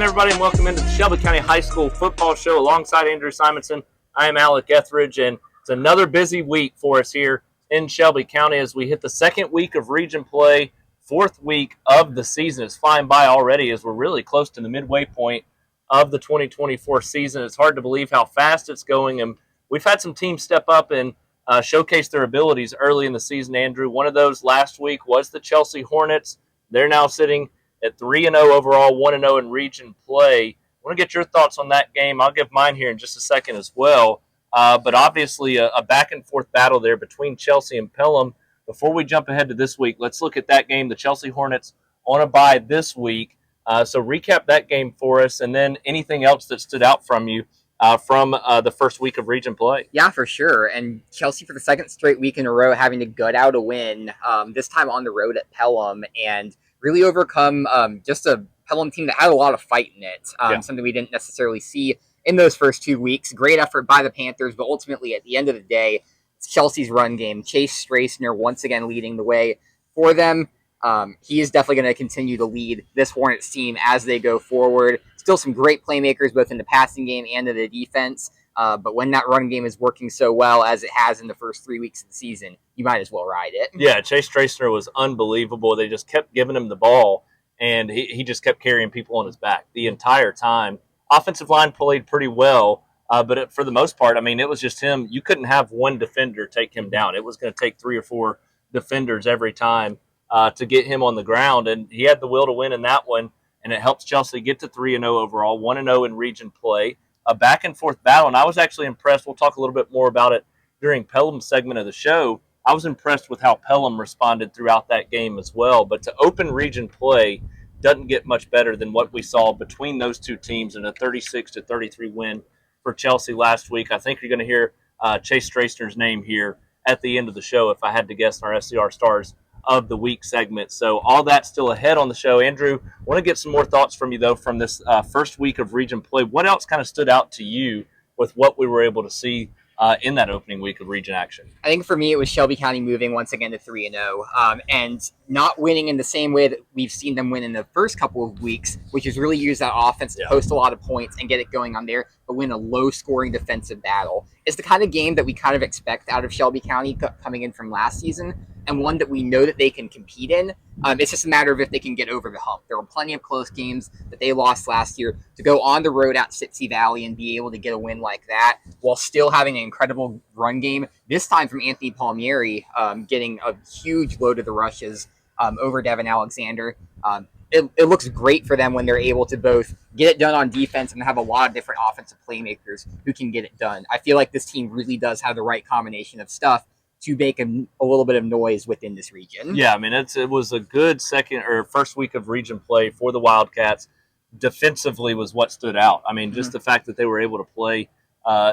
again, everybody, and welcome into the Shelby County High School Football Show alongside Andrew Simonson. I am Alec Etheridge, and it's another busy week for us here in Shelby County as we hit the second week of region play, fourth week of the season. It's flying by already as we're really close to the midway point of the 2024 season. It's hard to believe how fast it's going, and we've had some teams step up and showcase their abilities early in the season, Andrew. One of those last week was the Chelsea Hornets. They're now sitting at 3-0 overall, 1-0 in region play. I want to get your thoughts on that game. I'll give mine here in just a second as well. But obviously a back-and-forth battle there between Chelsea and Pelham. Before we jump ahead to this week, let's look at that game. The Chelsea Hornets on a bye this week. So recap that game for us, and then anything else that stood out from you from the first week of region play. Yeah, for sure. And Chelsea, for the second straight week in a row, having to gut out a win, this time on the road at Pelham, and really overcome just a Pelham team that had a lot of fight in it, something we didn't necessarily see in those first 2 weeks. Great effort by the Panthers, but ultimately, at the end of the day, it's Chelsea's run game. Chase Strassner once again leading the way for them. He is definitely going to continue to lead this Hornets team as they go forward. Still some great playmakers both in the passing game and in the defense. But when that run game is working so well as it has in the first 3 weeks of the season, you might as well ride it. Yeah, Chase Strassner was unbelievable. They just kept giving him the ball, and he just kept carrying people on his back the entire time. Offensive line played pretty well, but for the most part, I mean, it was just him. You couldn't have one defender take him down. It was going to take 3 or 4 defenders every time to get him on the ground, and he had the will to win in that one, and it helps Chelsea get to 3-0 overall, 1-0 in region play. A back-and-forth battle, and I was actually impressed. We'll talk a little bit more about it during Pelham's segment of the show. I was impressed with how Pelham responded throughout that game as well. But to open region play doesn't get much better than what we saw between those two teams in a 36-33 win for Chelsea last week. I think you're going to hear Chase Strassner's name here at the end of the show, if I had to guess, in our SCR Stars of the week segment. So all that's still ahead on the show. Andrew, I want to get some more thoughts from you, though, from this first week of region play. What else kind of stood out to you with what we were able to see in that opening week of region action? I think for me, it was Shelby County moving once again to 3-0 and not winning in the same way that we've seen them win in the first couple of weeks, which is really use that offense to post a lot of points and get it going on there, but win a low-scoring defensive battle. It's the kind of game that we kind of expect out of Shelby County coming in from last season, and one that we know that they can compete in. It's just a matter of if they can get over the hump. There were plenty of close games that they lost last year. To go on the road at Sipsey Valley and be able to get a win like that while still having an incredible run game, this time from Anthony Palmieri, getting a huge load of the rushes over Devin Alexander. It looks great for them when they're able to both get it done on defense and have a lot of different offensive playmakers who can get it done. I feel like this team really does have the right combination of stuff to make a little bit of noise within this region. Yeah, I mean, it was a good first week of region play for the Wildcats. Defensively was what stood out. I mean, just the fact that they were able to play.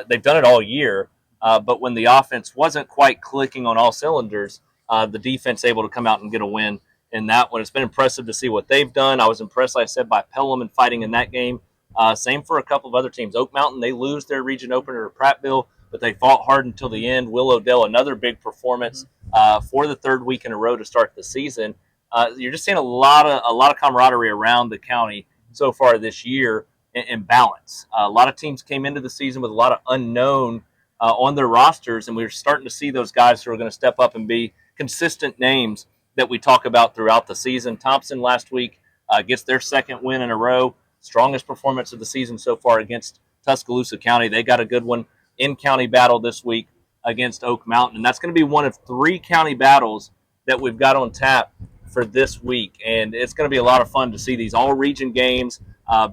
They've done it all year, but when the offense wasn't quite clicking on all cylinders, the defense able to come out and get a win in that one. It's been impressive to see what they've done. I was impressed, like I said, by Pelham and fighting in that game. Same for a couple of other teams. Oak Mountain, they lose their region opener to Prattville, but they fought hard until the end. Willow Dale, another big performance for the third week in a row to start the season. You're just seeing a lot of camaraderie around the county so far this year in balance. A lot of teams came into the season with a lot of unknown on their rosters, and we're starting to see those guys who are going to step up and be consistent names that we talk about throughout the season. Thompson last week gets their second win in a row, strongest performance of the season so far against Tuscaloosa County. They got a good one in county battle this week against Oak Mountain. And that's going to be one of 3 county battles that we've got on tap for this week. And it's going to be a lot of fun to see these all-region games,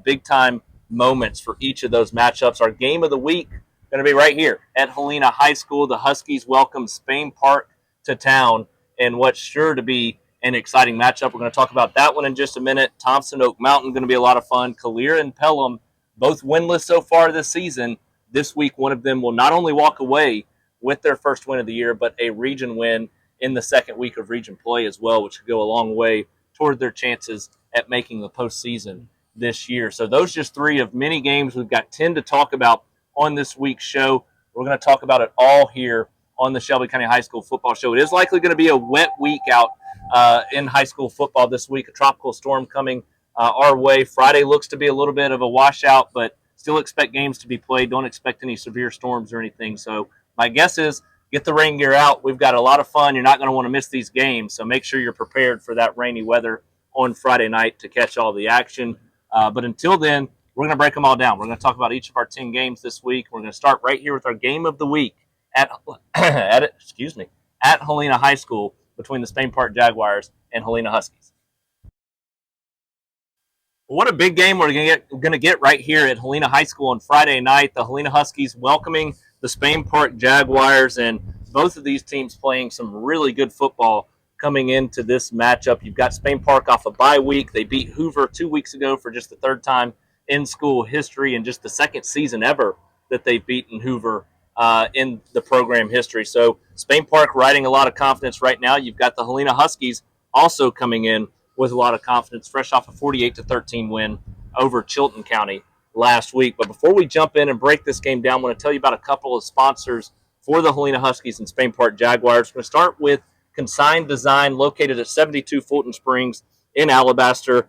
big-time moments for each of those matchups. Our game of the week going to be right here at Helena High School. The Huskies welcome Spain Park to town, and what's sure to be an exciting matchup. We're going to talk about that one in just a minute. Thompson, Oak Mountain, going to be a lot of fun. Calera and Pelham, both winless so far this season. This week, one of them will not only walk away with their first win of the year, but a region win in the second week of region play as well, which could go a long way toward their chances at making the postseason this year. So those just 3 of many games. We've got 10 to talk about on this week's show. We're going to talk about it all here on the Shelby County High School Football Show. It is likely going to be a wet week out in high school football this week. A tropical storm coming our way. Friday looks to be a little bit of a washout, but still expect games to be played. Don't expect any severe storms or anything. So my guess is get the rain gear out. We've got a lot of fun. You're not going to want to miss these games, so make sure you're prepared for that rainy weather on Friday night to catch all the action. But until then, we're going to break them all down. We're going to talk about each of our 10 games this week. We're going to start right here with our game of the week at at Helena High School between the Spain Park Jaguars and Helena Huskies. What a big game we're going to get right here at Helena High School on Friday night. The Helena Huskies welcoming the Spain Park Jaguars, and both of these teams playing some really good football coming into this matchup. You've got Spain Park off a bye week. They beat Hoover 2 weeks ago for just the third time in school history and just the second season ever that they've beaten Hoover in the program history. So Spain Park riding a lot of confidence right now. You've got the Helena Huskies also coming in with a lot of confidence, fresh off a 48-13 win over Chilton County last week. But before we jump in and break this game down, I want to tell you about a couple of sponsors for the Helena Huskies and Spain Park Jaguars. We're going to start with Consign Design, located at 72 Fulton Springs in Alabaster.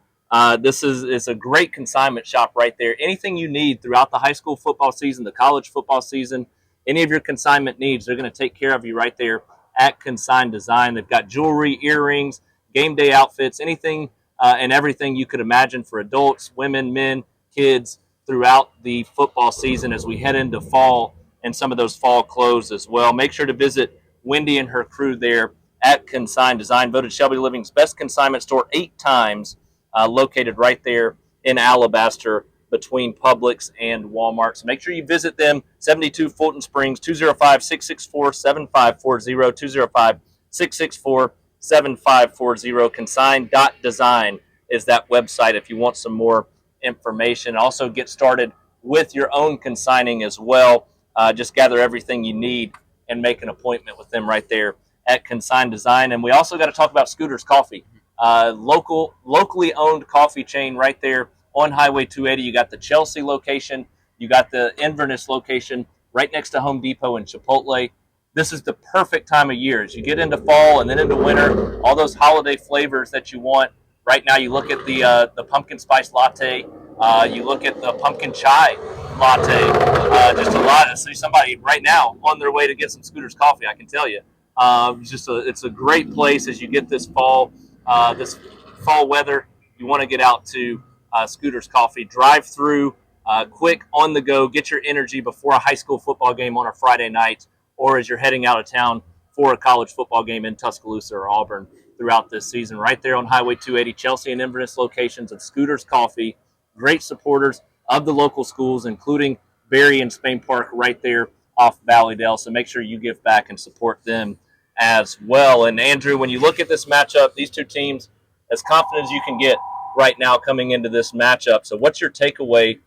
This is a great consignment shop right there. Anything you need throughout the high school football season, the college football season, any of your consignment needs, they're going to take care of you right there at Consign Design. They've got jewelry, earrings, game day outfits, anything and everything you could imagine for adults, women, men, kids throughout the football season as we head into fall and some of those fall clothes as well. Make sure to visit Wendy and her crew there at Consign Design, voted Shelby Living's best consignment store 8 times, located right there in Alabaster between Publix and Walmart. So make sure you visit them, 72 Fulton Springs, 205-664-7540, 205-664-7540. Consign.design is that website if you want some more information. Also get started with your own consigning as well. Just gather everything you need and make an appointment with them right there at Consign Design. And we also got to talk about Scooter's Coffee, locally owned coffee chain right there on Highway 280. You got the Chelsea location, you got the Inverness location right next to Home Depot and Chipotle. This is the perfect time of year as you get into fall and then into winter, all those holiday flavors that you want. Right now you look at the pumpkin spice latte, you look at the pumpkin chai latte, just a lot. I see somebody right now on their way to get some Scooter's Coffee, I can tell you. It's a great place as you get this fall weather. You want to get out to Scooter's Coffee, drive through, quick, on the go, get your energy before a high school football game on a Friday night, or as you're heading out of town for a college football game in Tuscaloosa or Auburn throughout this season. Right there on Highway 280, Chelsea and Inverness locations of Scooter's Coffee, great supporters of the local schools, including Berry and Spain Park right there off Valleydale. So make sure you give back and support them as well. And Andrew, when you look at this matchup, these two teams, as confident as you can get right now coming into this matchup. So what's your takeaway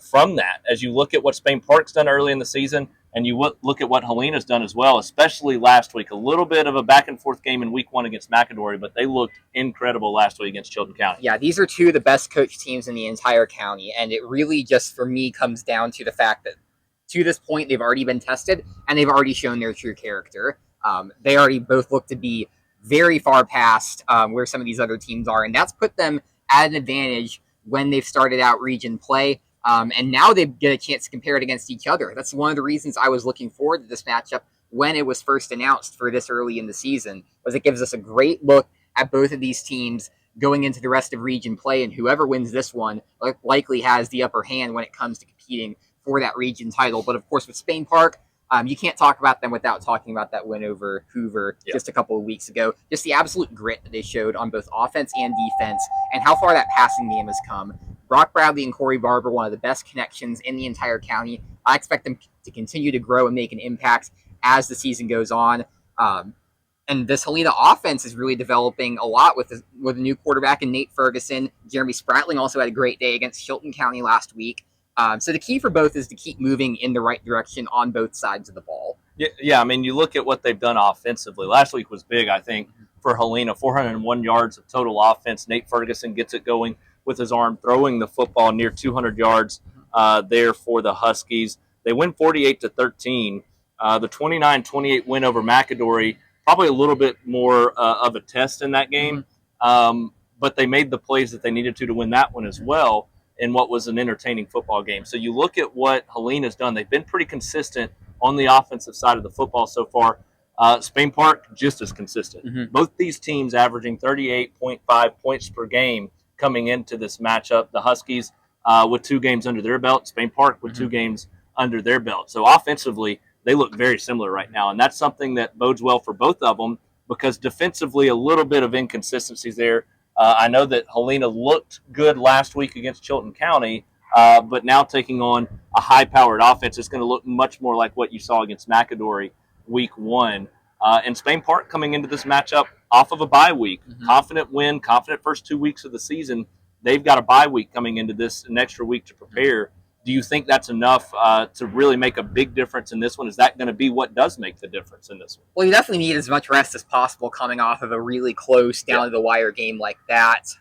from that as you look at what Spain Park's done early in the season and you look at what Helena's done as well, especially last week? A little bit of a back-and-forth game in week 1 against McAdory, but they looked incredible last week against Chilton County. Yeah, these are two of the best coached teams in the entire county, and it really just, for me, comes down to the fact that to this point, they've already been tested, and they've already shown their true character. They already both look to be very far past where some of these other teams are, and that's put them at an advantage when they've started out region play. And now they get a chance to compare it against each other. That's one of the reasons I was looking forward to this matchup when it was first announced for this early in the season, was it gives us a great look at both of these teams going into the rest of region play, and whoever wins this one likely has the upper hand when it comes to competing for that region title. But of course, with Spain Park, you can't talk about them without talking about that win over Hoover just a couple of weeks ago. Just the absolute grit that they showed on both offense and defense, and how far that passing game has come. Brock Bradley and Corey Barber, one of the best connections in the entire county. I expect them to continue to grow and make an impact as the season goes on. And this Helena offense is really developing a lot with a new quarterback in Nate Ferguson. Jeremy Spratling also had a great day against Chilton County last week. So the key for both is to keep moving in the right direction on both sides of the ball. Yeah, I mean, you look at what they've done offensively. Last week was big, I think, for Helena. 401 yards of total offense. Nate Ferguson gets it going with his arm, throwing the football near 200 yards there for the Huskies. They win 48-13. The 29-28 win over McAdory, probably a little bit more of a test in that game. But but they made the plays that they needed to win that one as well in what was an entertaining football game. So you look at what Helena's done. They've been pretty consistent on the offensive side of the football so far. Spain Park, just as consistent. Mhm. Both these teams averaging 38.5 points per game coming into this matchup. The Huskies with 2 games under their belt, Spain Park with 2 games under their belt. So offensively, they look very similar right now, and that's something that bodes well for both of them because defensively, a little bit of inconsistencies there. I know that Helena looked good last week against Chilton County, but now taking on a high-powered offense, it's going to look much more like what you saw against McAdory week 1. And Spain Park coming into this matchup off of a bye week. Confident win, confident first 2 weeks of the season. They've got a bye week coming into this, an extra week to prepare. Do you think that's enough to really make a big difference in this one? Is that going to be what does make the difference in this one? Well, you definitely need as much rest as possible coming off of a really close down to the wire game like that.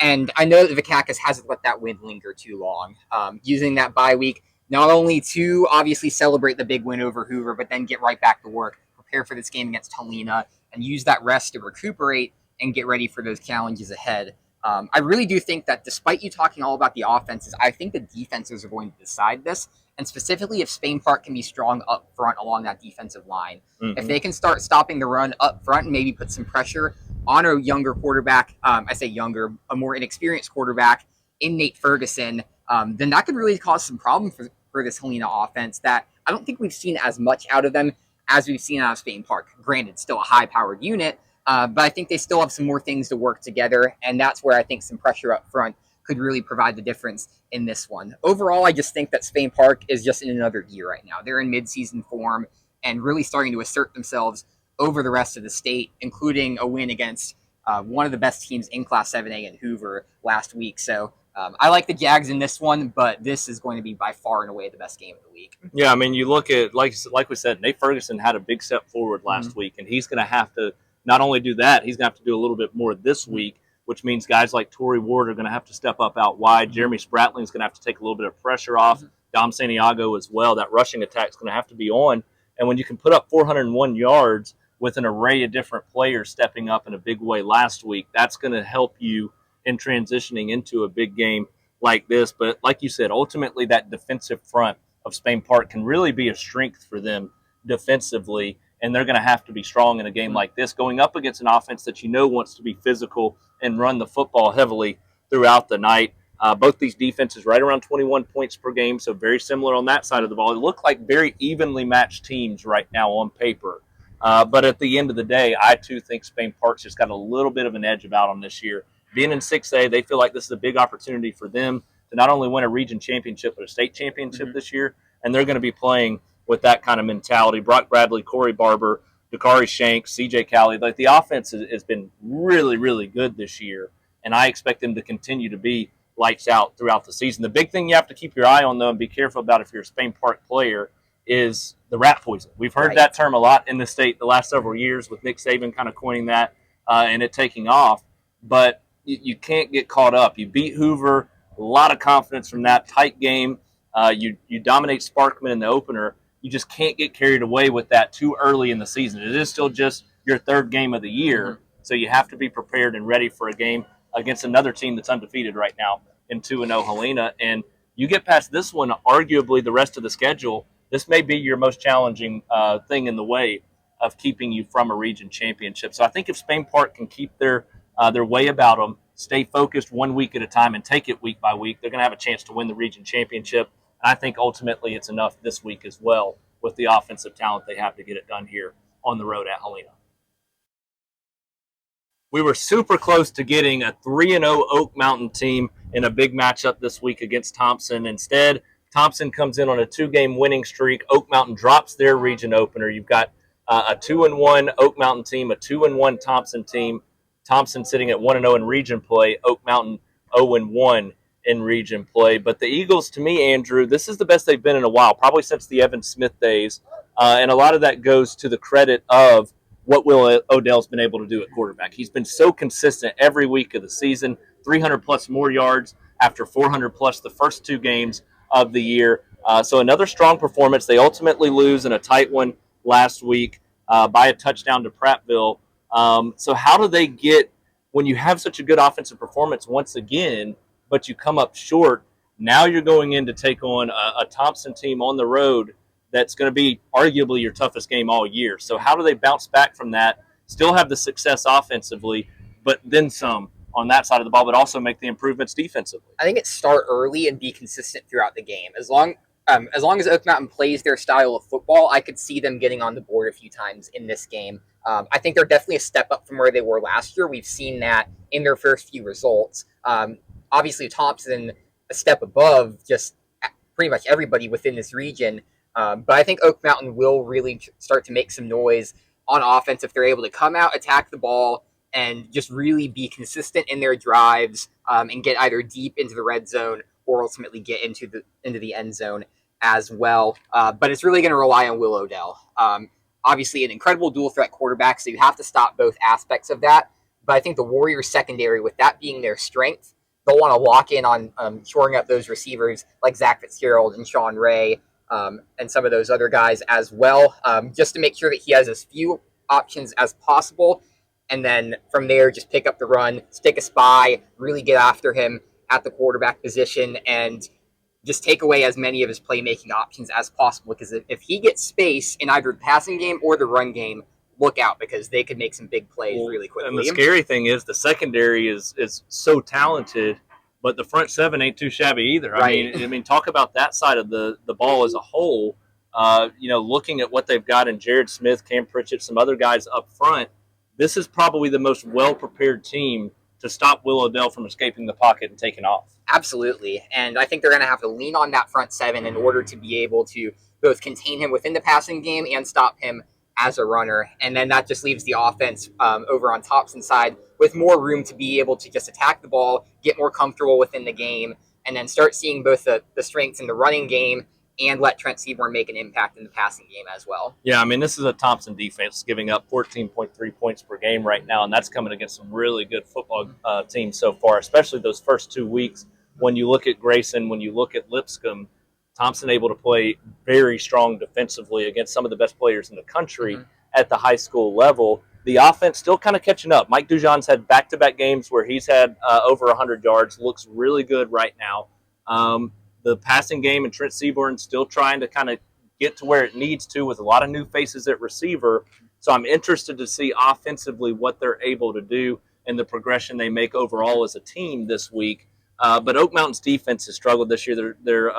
And I know that Vikakis hasn't let that win linger too long. Using that bye week not only to obviously celebrate the big win over Hoover, but then get right back to work, prepare for this game against Helena, and use that rest to recuperate and get ready for those challenges ahead. I really do think that despite you talking all about the offenses, I think the defenses are going to decide this, and specifically if Spain Park can be strong up front along that defensive line. If they can start stopping the run up front and maybe put some pressure on a younger quarterback, I say younger, a more inexperienced quarterback in Nate Ferguson, then that could really cause some problem for this Helena offense that I don't think we've seen as much out of them as we've seen out of Spain Park. Granted, still a high-powered unit, but I think they still have some more things to work together, and that's where I think some pressure up front could really provide the difference in this one. Overall, I just think that Spain Park is just in another gear right now. They're in mid-season form and really starting to assert themselves over the rest of the state, including a win against one of the best teams in Class 7A in Hoover last week. So I like the Jags in this one, but this is going to be by far and away the best game of the week. Yeah, I mean, you look at, like we said, Nate Ferguson had a big step forward last week, and he's going to have to not only do that, he's going to have to do a little bit more this week, which means guys like Torrey Ward are going to have to step up out wide. Jeremy Spratling is going to have to take a little bit of pressure off. Dom Santiago as well. That rushing attack is going to have to be on. And when you can put up 401 yards with an array of different players stepping up in a big way last week, that's going to help you in transitioning into a big game like this. But like you said, ultimately that defensive front of Spain Park can really be a strength for them defensively, and they're going to have to be strong in a game like this, going up against an offense that you know wants to be physical and run the football heavily throughout the night. Both these defenses right around 21 points per game, so very similar on that side of the ball. It look like very evenly matched teams right now on paper. But at the end of the day, I too think Spain Park's just got a little bit of an edge about them this year. Being in 6A, they feel like this is a big opportunity for them to not only win a region championship, but a state championship this year. And they're going to be playing with that kind of mentality. Brock Bradley, Corey Barber, Dakari Shanks, CJ Calley. Like the offense has been really, really good this year. And I expect them to continue to be lights out throughout the season. The big thing you have to keep your eye on, though, and be careful about if you're a Spain Park player is the rat poison. We've heard that term a lot in the state the last several years with Nick Saban kind of coining that and it taking off. But you can't get caught up. You beat Hoover, a lot of confidence from that tight game. You dominate Sparkman in the opener. You just can't get carried away with that too early in the season. It is still just your third game of the year, so you have to be prepared and ready for a game against another team that's undefeated right now in 2-0 Helena. And you get past this one, arguably the rest of the schedule, this may be your most challenging thing in the way of keeping you from a region championship. So I think if Spain Park can keep their way about them, stay focused 1 week at a time and take it week by week, they're going to have a chance to win the region championship. And I think ultimately it's enough this week as well with the offensive talent they have to get it done here on the road at Helena. We were super close to getting a 3-0 Oak Mountain team in a big matchup this week against Thompson. Instead, Thompson comes in on a 2-game winning streak. Oak Mountain drops their region opener. You've got a 2-1 Oak Mountain team, a 2-1 Thompson team. Thompson sitting at 1-0 in region play. Oak Mountain 0-1 in region play. But the Eagles, to me, Andrew, this is the best they've been in a while, probably since the Evan Smith days. And a lot of that goes to the credit of what Will Odell's been able to do at quarterback. He's been so consistent every week of the season, 300-plus more yards after 400-plus the first 2 games of the year. So another strong performance. They ultimately lose in a tight one last week by a touchdown to Prattville. So how do they get when you have such a good offensive performance once again, but you come up short, now you're going in to take on a Thompson team on the road that's going to be arguably your toughest game all year. So how do they bounce back from that, still have the success offensively, but then some on that side of the ball, but also make the improvements defensively? I think it's start early and be consistent throughout the game. As long as Oak Mountain plays their style of football, I could see them getting on the board a few times in this game. I think they're definitely a step up from where they were last year. We've seen that in their first few results. Obviously, Thompson a step above just pretty much everybody within this region. But I think Oak Mountain will really start to make some noise on offense if they're able to come out, attack the ball, and just really be consistent in their drives and get either deep into the red zone or ultimately get into the end zone as well. But it's really going to rely on Will Odell. Obviously, an incredible dual threat quarterback, so you have to stop both aspects of that. But I think the Warriors secondary, with that being their strength, they'll want to lock in on shoring up those receivers like Zach Fitzgerald and Sean Ray and some of those other guys as well, just to make sure that he has as few options as possible. And then from there, just pick up the run, stick a spy, really get after him at the quarterback position, and just take away as many of his playmaking options as possible. Because if he gets space in either the passing game or the run game, look out, because they could make some big plays really quickly. And the scary thing is the secondary is so talented, but the front seven ain't too shabby either. Right. I mean, talk about that side of the ball as a whole. Looking at what they've got in Jared Smith, Cam Pritchett, some other guys up front, this is probably the most well-prepared team to stop Will Odell from escaping the pocket and taking off. Absolutely. And I think they're going to have to lean on that front seven in order to be able to both contain him within the passing game and stop him as a runner. And then that just leaves the offense over on Thompson's side with more room to be able to just attack the ball, get more comfortable within the game, and then start seeing both the strengths in the running game and let Trent Seaborn make an impact in the passing game as well. Yeah, I mean, this is a Thompson defense giving up 14.3 points per game right now, and that's coming against some really good football teams so far, especially those first 2 weeks. When you look at Grayson, when you look at Lipscomb, Thompson able to play very strong defensively against some of the best players in the country at the high school level. The offense still kind of catching up. Mike Dujon's had back-to-back games where he's had over 100 yards, looks really good right now. The passing game and Trent Seaborn still trying to kind of get to where it needs to with a lot of new faces at receiver. So I'm interested to see offensively what they're able to do and the progression they make overall as a team this week. But Oak Mountain's defense has struggled this year. They're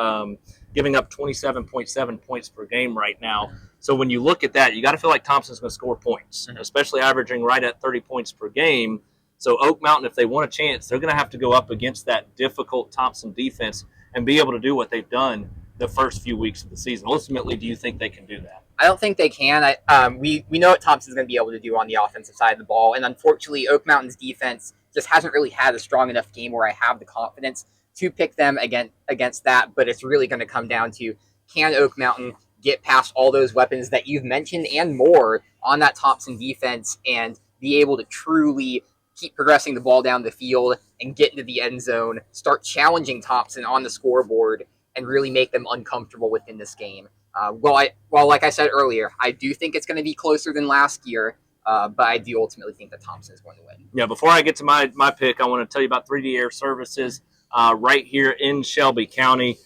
giving up 27.7 points per game right now. So when you look at that, you got to feel like Thompson's going to score points, especially averaging right at 30 points per game. So Oak Mountain, if they want a chance, they're going to have to go up against that difficult Thompson defense and be able to do what they've done the first few weeks of the season. Ultimately, do you think they can do that? I don't think they can. We know what Thompson's going to be able to do on the offensive side of the ball, and unfortunately, Oak Mountain's defense just hasn't really had a strong enough game where I have the confidence to pick them against that. But it's really going to come down to, can Oak Mountain get past all those weapons that you've mentioned and more on that Thompson defense and be able to truly keep progressing the ball down the field and get into the end zone, start challenging Thompson on the scoreboard, and really make them uncomfortable within this game. Well, like I said earlier, I do think it's going to be closer than last year, but I do ultimately think that Thompson is going to win. Yeah, before I get to my pick, I want to tell you about 3D Air Services right here in Shelby County.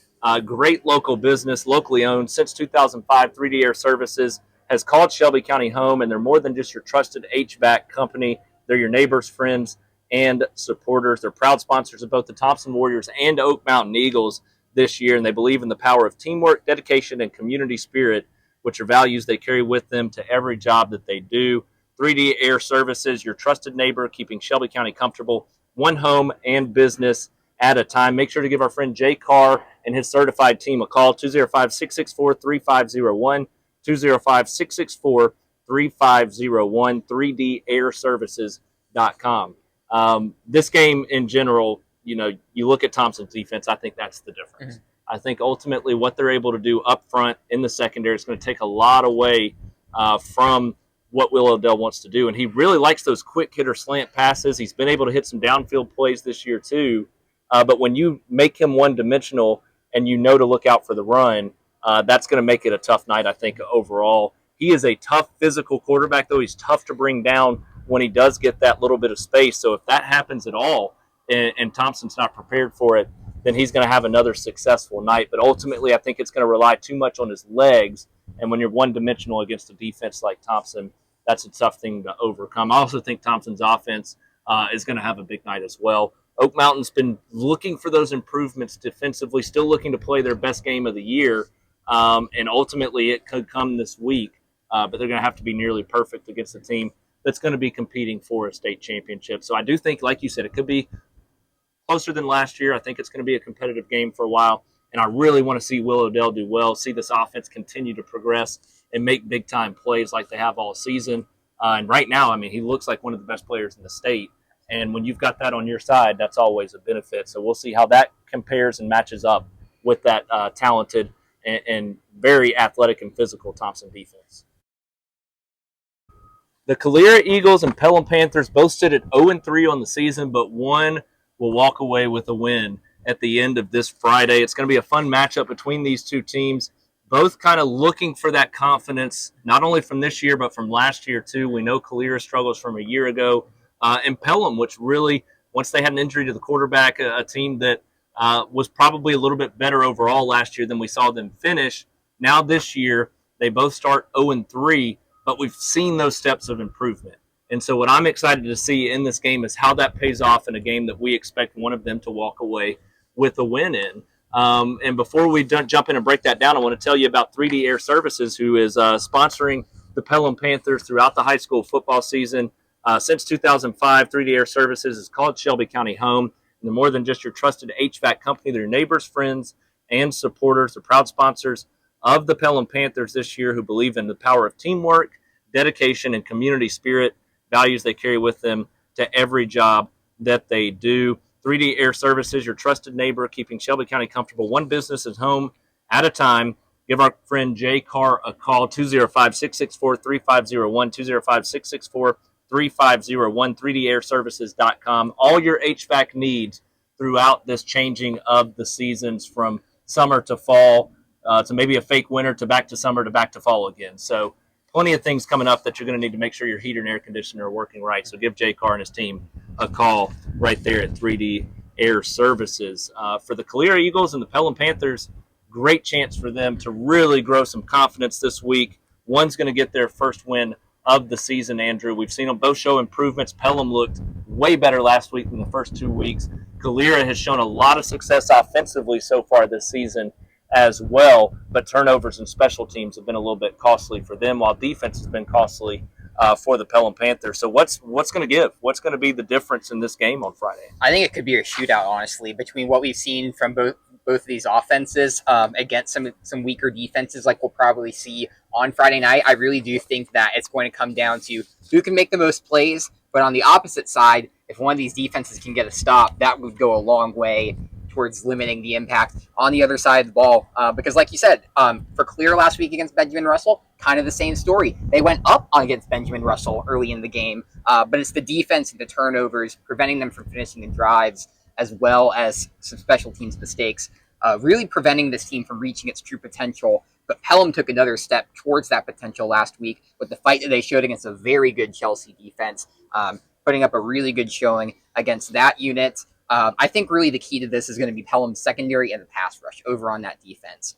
Great local business, locally owned. Since 2005, 3D Air Services has called Shelby County home, and they're more than just your trusted HVAC company. They're your neighbors, friends, and supporters. They're proud sponsors of both the Thompson Warriors and Oak Mountain Eagles this year, and they believe in the power of teamwork, dedication, and community spirit, which are values they carry with them to every job that they do. 3D Air Services, your trusted neighbor, keeping Shelby County comfortable, one home and business at a time. Make sure to give our friend Jay Carr and his certified team a call, 205-664-3501, 205-664-3501, 3dairservices.com. This game in general, you look at Thompson's defense, I think that's the difference. I think ultimately what they're able to do up front in the secondary is going to take a lot away from what Will Odell wants to do. And he really likes those quick hitter slant passes. He's been able to hit some downfield plays this year too. But when you make him one-dimensional and to look out for the run, that's going to make it a tough night, I think, overall. He is a tough physical quarterback, though. He's tough to bring down when he does get that little bit of space. So if that happens at all and Thompson's not prepared for it, then he's going to have another successful night. But ultimately, I think it's going to rely too much on his legs. And when you're one-dimensional against a defense like Thompson, that's a tough thing to overcome. I also think Thompson's offense is going to have a big night as well. Oak Mountain's been looking for those improvements defensively, still looking to play their best game of the year. And ultimately, it could come this week. But they're going to have to be nearly perfect against a team that's going to be competing for a state championship. So I do think, like you said, it could be closer than last year. I think it's going to be a competitive game for a while. And I really want to see Will Odell do well, see this offense continue to progress and make big-time plays like they have all season. And right now, I mean, he looks like one of the best players in the state. And when you've got that on your side, that's always a benefit. So we'll see how that compares and matches up with that talented and very athletic and physical Thompson defense. The Calera Eagles and Pelham Panthers both sit at 0-3 on the season, but one will walk away with a win at the end of this Friday. It's going to be a fun matchup between these two teams, both kind of looking for that confidence, not only from this year, but from last year too. We know Calera struggles from a year ago. And Pelham, which really, once they had an injury to the quarterback, a team that was probably a little bit better overall last year than we saw them finish. Now this year, they both start 0-3, but we've seen those steps of improvement. And so what I'm excited to see in this game is how that pays off in a game that we expect one of them to walk away with a win in. And before we jump in and break that down, I want to tell you about 3D Air Services, who is sponsoring the Pelham Panthers throughout the high school football season. Since 2005, 3D Air Services has called Shelby County home. And they're more than just your trusted HVAC company. They're your neighbors, friends, and supporters. They're proud sponsors of the Pelham Panthers this year, who believe in the power of teamwork, dedication, and community spirit, values they carry with them to every job that they do. 3D Air Services, your trusted neighbor, keeping Shelby County comfortable one business at home at a time. Give our friend Jay Carr a call, 205-664-3501, 205-664-3501, 3dairservices.com. All your HVAC needs throughout this changing of the seasons from summer to fall, to maybe a fake winter to back to summer to back to fall again. So plenty of things coming up that you're going to need to make sure your heater and air conditioner are working right. So give Jay Carr and his team a call right there at 3D Air Services. For the Calera Eagles and the Pelham Panthers, great chance for them to really grow some confidence this week. One's going to get their first win of the season, Andrew. We've seen them both show improvements. Pelham looked way better last week than the first 2 weeks. Calera has shown a lot of success offensively so far this season as well, but turnovers and special teams have been a little bit costly for them, while defense has been costly for the Pelham Panthers. So what's going to give? What's going to be the difference in this game on Friday? I think it could be a shootout, honestly, between what we've seen from both of these offenses against some weaker defenses like we'll probably see on Friday night. I really do think that it's going to come down to who can make the most plays, but on the opposite side, if one of these defenses can get a stop, that would go a long way towards limiting the impact on the other side of the ball. Because like you said, for Calera last week against Benjamin Russell, kind of the same story. They went up against Benjamin Russell early in the game, but it's the defense and the turnovers preventing them from finishing the drives, as well as some special teams mistakes, really preventing this team from reaching its true potential. But Pelham took another step towards that potential last week with the fight that they showed against a very good Chelsea defense, putting up a really good showing against that unit. I think really the key to this is going to be Pelham's secondary and the pass rush over on that defense.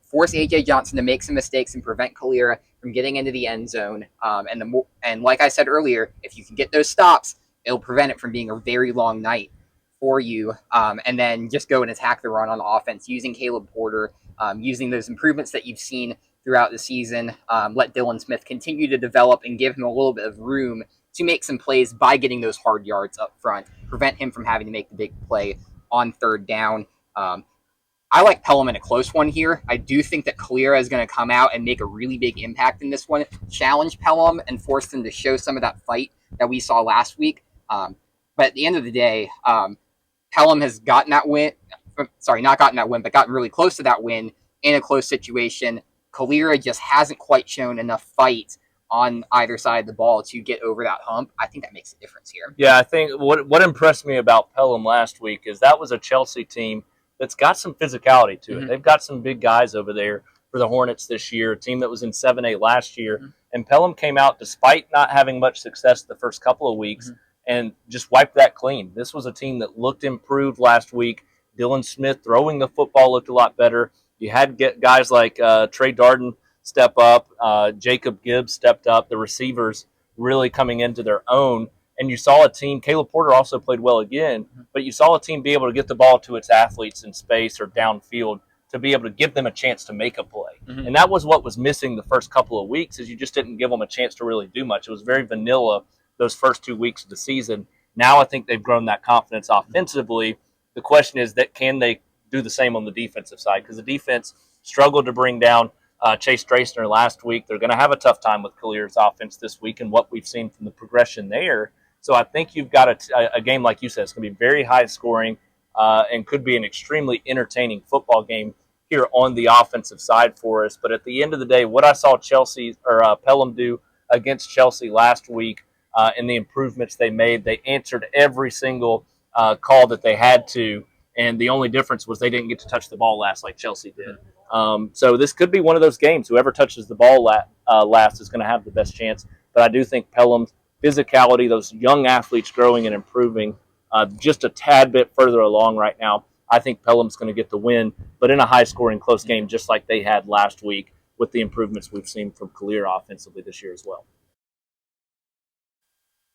Force A.J. Johnson to make some mistakes and prevent Calera from getting into the end zone. And like I said earlier, if you can get those stops, it'll prevent it from being a very long night for you. And then just go and attack the run on the offense using Caleb Porter, using those improvements that you've seen throughout the season. Let Dylan Smith continue to develop and give him a little bit of room to make some plays by getting those hard yards up front, prevent him from having to make the big play on third down. I like Pelham in a close one here. I do think that Calera is going to come out and make a really big impact in this one, challenge Pelham and force them to show some of that fight that we saw last week. But at the end of the day, Pelham has gotten that win. Sorry, not gotten that win, but gotten really close to that win in a close situation. Calera just hasn't quite shown enough fight on either side of the ball to get over that hump. I think that makes a difference here. Yeah, I think what impressed me about Pelham last week is that was a Chelsea team that's got some physicality to it. They've got some big guys over there for the Hornets this year, a team that was in 7A last year. And Pelham came out, despite not having much success the first couple of weeks, and just wiped that clean. This was a team that looked improved last week. Dylan Smith throwing the football looked a lot better. You had guys like Trey Darden step up. Jacob Gibbs stepped up. The receivers really coming into their own. And you saw a team, Caleb Porter also played well again, but you saw a team be able to get the ball to its athletes in space or downfield to be able to give them a chance to make a play. And that was what was missing the first couple of weeks, is you just didn't give them a chance to really do much. It was very vanilla those first 2 weeks of the season. Now I think they've grown that confidence offensively. The question is that can they do the same on the defensive side? Because the defense struggled to bring down Chase Drasner last week. They're going to have a tough time with Calera's offense this week and what we've seen from the progression there. So I think you've got a game, like you said, it's going to be very high scoring and could be an extremely entertaining football game here on the offensive side for us. But at the end of the day, what I saw Pelham do against Chelsea last week and the improvements they made, they answered every single call that they had to, and the only difference was they didn't get to touch the ball last like Chelsea did. So this could be one of those games. Whoever touches the ball last is going to have the best chance. But I do think Pelham's physicality, those young athletes growing and improving just a tad bit further along right now. I think Pelham's going to get the win, but in a high-scoring, close game, just like they had last week with the improvements we've seen from Calera offensively this year as well.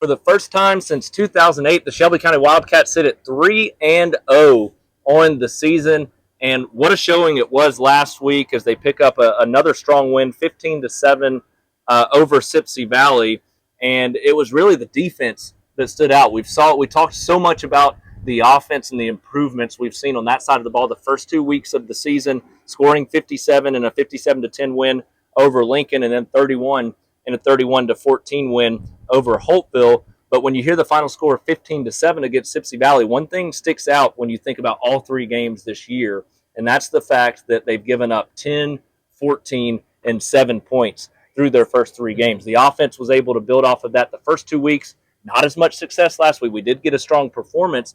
For the first time since 2008, the Shelby County Wildcats sit at 3-0 on the season, and what a showing it was last week as they pick up another strong win, 15-7 over Sipsey Valley. And it was really the defense that stood out. We talked so much about the offense and the improvements we've seen on that side of the ball the first 2 weeks of the season, scoring 57 in a 57-10 win over Lincoln, and then 31 in a 31-14 win over Holtville. But when you hear the final score of 15-7 against Sipsey Valley, one thing sticks out when you think about all three games this year, and that's the fact that they've given up 10, 14, and 7 points through their first three games. The offense was able to build off of that the first 2 weeks. Not as much success last week. We did get a strong performance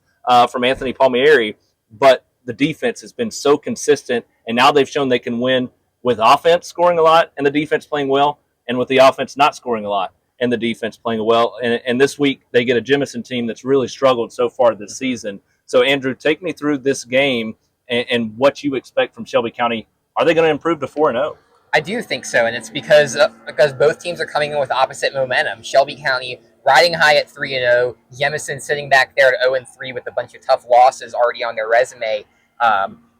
from Anthony Palmieri, but the defense has been so consistent, and now they've shown they can win with offense scoring a lot and the defense playing well, and with the offense not scoring a lot and the defense playing well. And this week they get a Jemison team that's really struggled so far this season. So, Andrew, take me through this game and what you expect from Shelby County. Are they going to improve to 4-0? I do think so, and it's because both teams are coming in with opposite momentum. Shelby County riding high at 3-0, Jemison sitting back there at 0-3 with a bunch of tough losses already on their resume.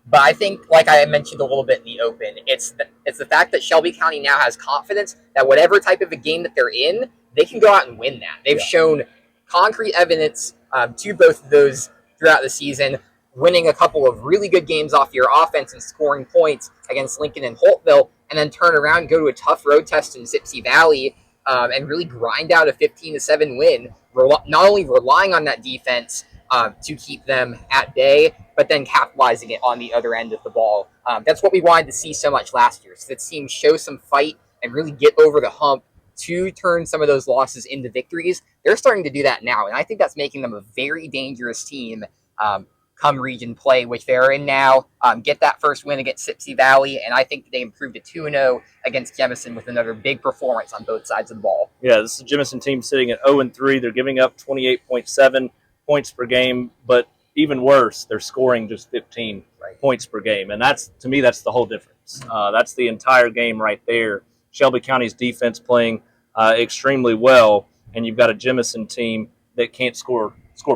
But I think, like I mentioned a little bit in the open, it's the fact that Shelby County now has confidence that whatever type of a game that they're in, they can go out and win that. They've shown concrete evidence to both of those throughout the season, winning a couple of really good games off your offense and scoring points against Lincoln and Holtville, and then turn around and go to a tough road test in Sipsey Valley and really grind out a 15-7 win, not only relying on that defense to keep them at bay, but then capitalizing it on the other end of the ball. That's what we wanted to see so much last year. So the team show some fight and really get over the hump to turn some of those losses into victories. They're starting to do that now, and I think that's making them a very dangerous team come region play, which they're in now. Get that first win against Sipsey Valley, and I think they improved to 2-0 against Jemison with another big performance on both sides of the ball. Yeah, this is a Jemison team sitting at 0-3. They're giving up 28.7 points per game, but even worse, they're scoring just 15 points per game, and that's, to me, that's the whole difference. That's the entire game right there. Shelby County's defense playing extremely well, and you've got a Jemison team that can't score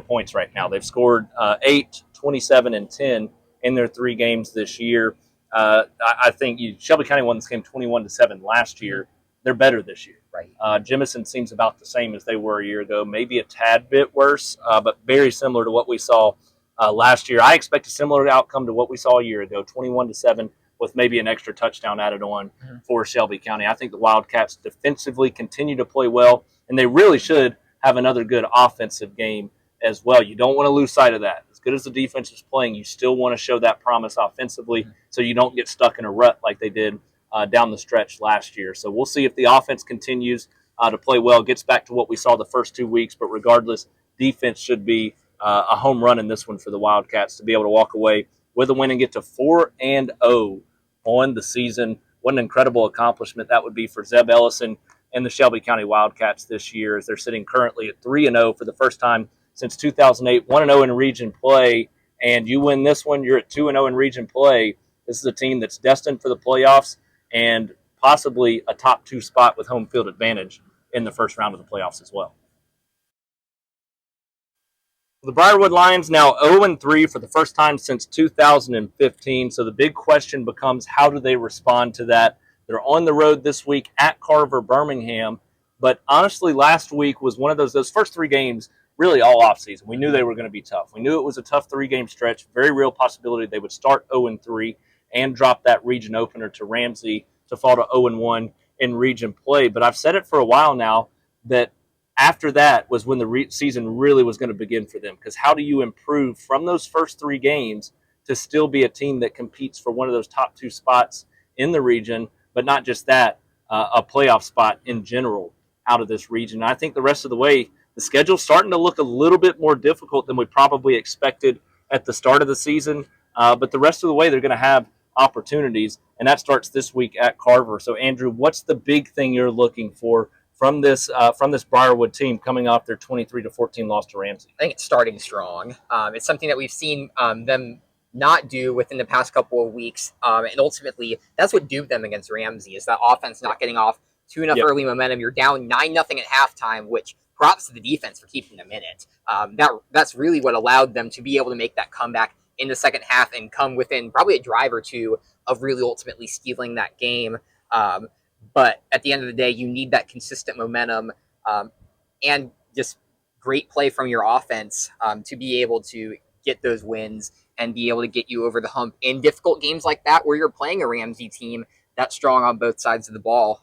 points right now. They've scored 8, 27, and 10 in their 3 games this year. I think Shelby County won this game 21-7 last year. They're better this year. Jemison seems about the same as they were a year ago, maybe a tad bit worse, but very similar to what we saw last year. I expect a similar outcome to what we saw a year ago, 21-7, with maybe an extra touchdown added on for Shelby County. I think the Wildcats defensively continue to play well, and they really should have another good offensive game as well. You don't want to lose sight of that. As good as the defense is playing, you still want to show that promise offensively so you don't get stuck in a rut like they did down the stretch last year. So we'll see if the offense continues to play well, gets back to what we saw the first 2 weeks, but regardless, defense should be a home run in this one for the Wildcats to be able to walk away with a win and get to 4-0 on the season what an incredible accomplishment that would be for Zeb Ellison and the Shelby County Wildcats this year, as they're sitting currently at 3-0 for the first time since 2008, 1-0 in region play. And you win this one, you're at 2-0 in region play. This is a team that's destined for the playoffs and possibly a top 2 spot with home field advantage in the first round of the playoffs as well. The Briarwood Lions now 0-3 for the first time since 2015. So the big question becomes, how do they respond to that? They're on the road this week at Carver, Birmingham. But honestly, last week was one of those first 3 games really all offseason. We knew they were going to be tough. We knew it was a tough 3-game stretch. Very real possibility they would start 0-3 and drop that region opener to Ramsey to fall to 0-1 in region play. But I've said it for a while now that after that was when the season really was going to begin for them, because how do you improve from those first 3 games to still be a team that competes for one of those top 2 spots in the region, but not just that, a playoff spot in general out of this region. And I think the rest of the way, the schedule's starting to look a little bit more difficult than we probably expected at the start of the season, but the rest of the way they're going to have opportunities, and that starts this week at Carver. So, Andrew, what's the big thing you're looking for from this Briarwood team coming off their 23-14 loss to Ramsey? I think it's starting strong. It's something that we've seen them not do within the past couple of weeks, and ultimately that's what duped them against Ramsey, is that offense not getting off to enough early momentum. You're down 9-0 at halftime, which props to the defense for keeping them in it. That's really what allowed them to be able to make that comeback in the second half and come within probably a drive or 2 of really ultimately stealing that game. But at the end of the day, you need that consistent momentum and just great play from your offense to be able to get those wins and be able to get you over the hump in difficult games like that, where you're playing a Ramsey team that's strong on both sides of the ball.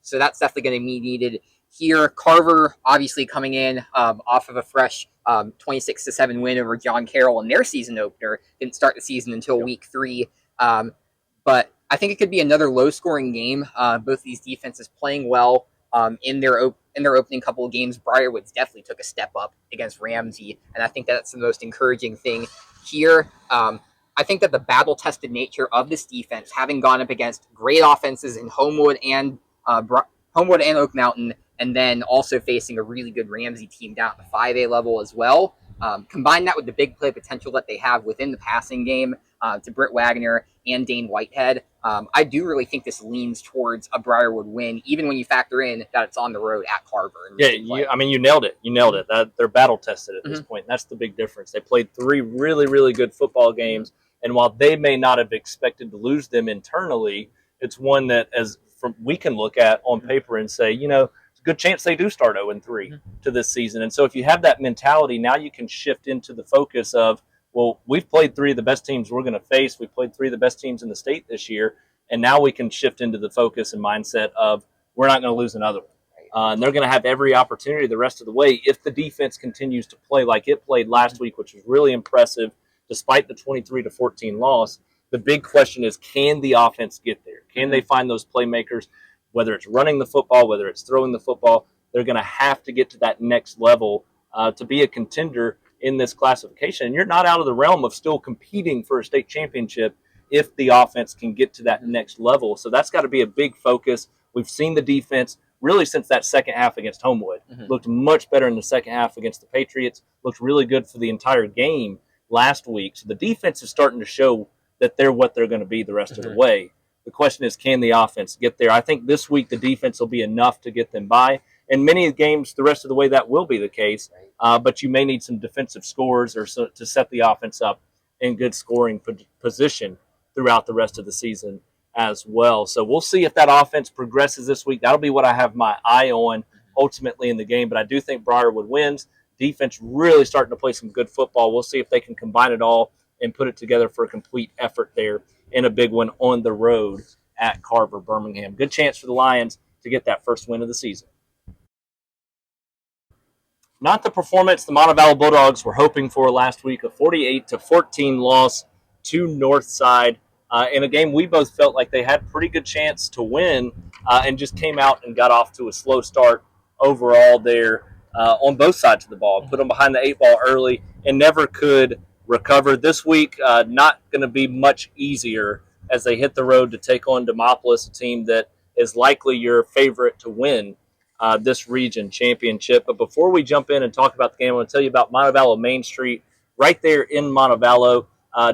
So that's definitely going to be needed here. Carver obviously coming in off of a fresh 26-7 win over John Carroll in their season opener. Didn't start the season until week 3. But I think it could be another low-scoring game. Both these defenses playing well in their opening couple of games. Briarwood's definitely took a step up against Ramsey, and I think that's the most encouraging thing here. I think that the battle-tested nature of this defense, having gone up against great offenses in Homewood and Oak Mountain, and then also facing a really good Ramsey team down at the 5A level as well. Combine that with the big play potential that they have within the passing game to Britt Wagner and Dane Whitehead. I do really think this leans towards a Briarwood win, even when you factor in that it's on the road at Carver. Yeah, you nailed it. You nailed it. They're battle-tested at this point. And that's the big difference. They played 3 really, really good football games, and while they may not have expected to lose them internally, it's one that we can look at on paper and say, it's a good chance they do start 0-3 to this season. And so if you have that mentality, now you can shift into the focus of, well, we've played 3 of the best teams we're going to face. We've played 3 of the best teams in the state this year. And now we can shift into the focus and mindset of we're not going to lose another one. And they're going to have every opportunity the rest of the way if the defense continues to play like it played last week, which was really impressive despite the 23-14 loss. The big question is, can the offense get there? Can they find those playmakers, whether it's running the football, whether it's throwing the football? They're going to have to get to that next level to be a contender in this classification. And you're not out of the realm of still competing for a state championship if the offense can get to that next level. So that's got to be a big focus. We've seen the defense really since that second half against Homewood. Looked much better in the second half against the Patriots. Looked really good for the entire game last week. So the defense is starting to show that they're what they're going to be the rest of the way. The question is, can the offense get there? I think this week the defense will be enough to get them by. In many games, the rest of the way, that will be the case. But you may need some defensive scores to set the offense up in good scoring position throughout the rest of the season as well. So we'll see if that offense progresses this week. That'll be what I have my eye on ultimately in the game. But I do think Briarwood wins. Defense really starting to play some good football. We'll see if they can combine it all and put it together for a complete effort there in a big one on the road at Carver, Birmingham. Good chance for the Lions to get that first win of the season. Not the performance the Montevallo Bulldogs were hoping for last week, a 48-14 loss to Northside in a game we both felt like they had pretty good chance to win and just came out and got off to a slow start overall there on both sides of the ball. Put them behind the 8 ball early and never could recover. This week, not going to be much easier as they hit the road to take on Demopolis, a team that is likely your favorite to win this region championship. But before we jump in and talk about the game, I want to tell you about Montevallo Main Street, right there in Montevallo,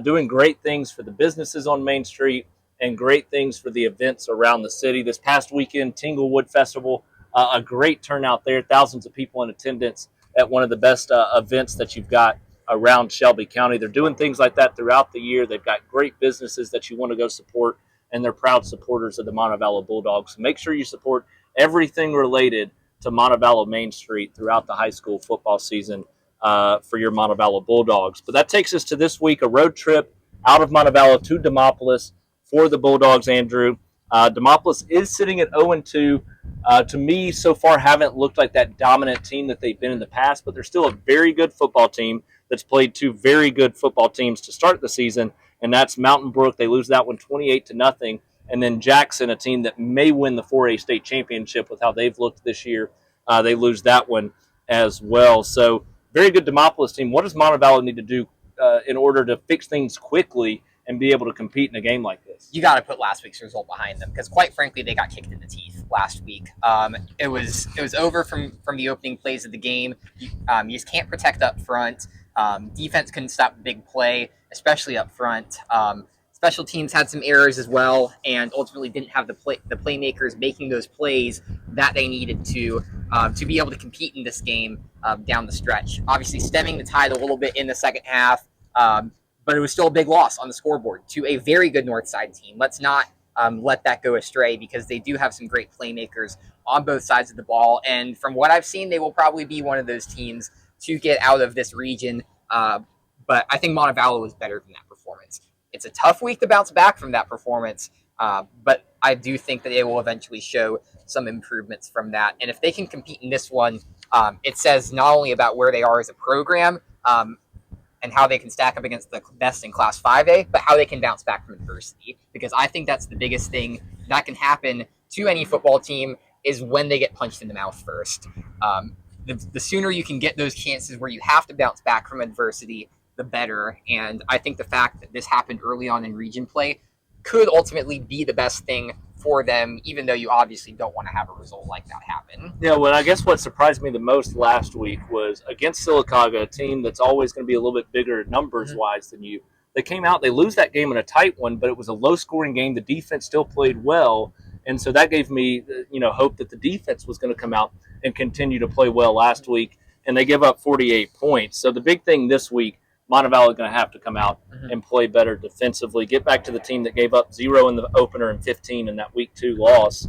doing great things for the businesses on Main Street and great things for the events around the city. This past weekend, Tinglewood Festival, a great turnout there, thousands of people in attendance at one of the best events that you've got around Shelby County. They're doing things like that throughout the year. They've got great businesses that you want to go support, and they're proud supporters of the Montevallo Bulldogs. So make sure you support everything related to Montevallo Main Street throughout the high school football season for your Montevallo Bulldogs. But that takes us to this week, a road trip out of Montevallo to Demopolis for the Bulldogs, Andrew. Demopolis is sitting at 0-2. To me, so far, haven't looked like that dominant team that they've been in the past, but they're still a very good football team that's played two very good football teams to start the season, and that's Mountain Brook. They lose that one 28-0, and then Jackson, a team that may win the 4A state championship with how they've looked this year. They lose that one as well. So very good Demopolis team. What does Montevallo need to do in order to fix things quickly and be able to compete in a game like this? You got to put last week's result behind them because, quite frankly, they got kicked in the teeth last week. It was over from the opening plays of the game. You just can't protect up front. Defense couldn't stop big play, especially up front. Special teams had some errors as well, and ultimately didn't have the playmakers making those plays that they needed to be able to compete in this game down the stretch. Obviously, stemming the tide a little bit in the second half. But it was still a big loss on the scoreboard to a very good Northside team. Let's not let that go astray because they do have some great playmakers on both sides of the ball. And from what I've seen, they will probably be one of those teams to get out of this region. But I think Montevallo was better than that performance. It's a tough week to bounce back from that performance, but I do think that they will eventually show some improvements from that. And if they can compete in this one, it says not only about where they are as a program, and how they can stack up against the best in Class 5A, but how they can bounce back from adversity. Because I think that's the biggest thing that can happen to any football team is when they get punched in the mouth first. The sooner you can get those chances where you have to bounce back from adversity, the better. And I think the fact that this happened early on in region play could ultimately be the best thing for them, even though you obviously don't want to have a result like that happen. Yeah, well, I guess what surprised me the most last week was against Sylacauga, a team that's always going to be a little bit bigger numbers-wise than you. They came out, they lose that game in a tight one, but it was a low-scoring game. The defense still played well, and so that gave me, hope that the defense was going to come out and continue to play well last week, and they give up 48 points. So the big thing this week, Montevallo is going to have to come out and play better defensively, get back to the team that gave up 0 in the opener and 15 in that week 2 loss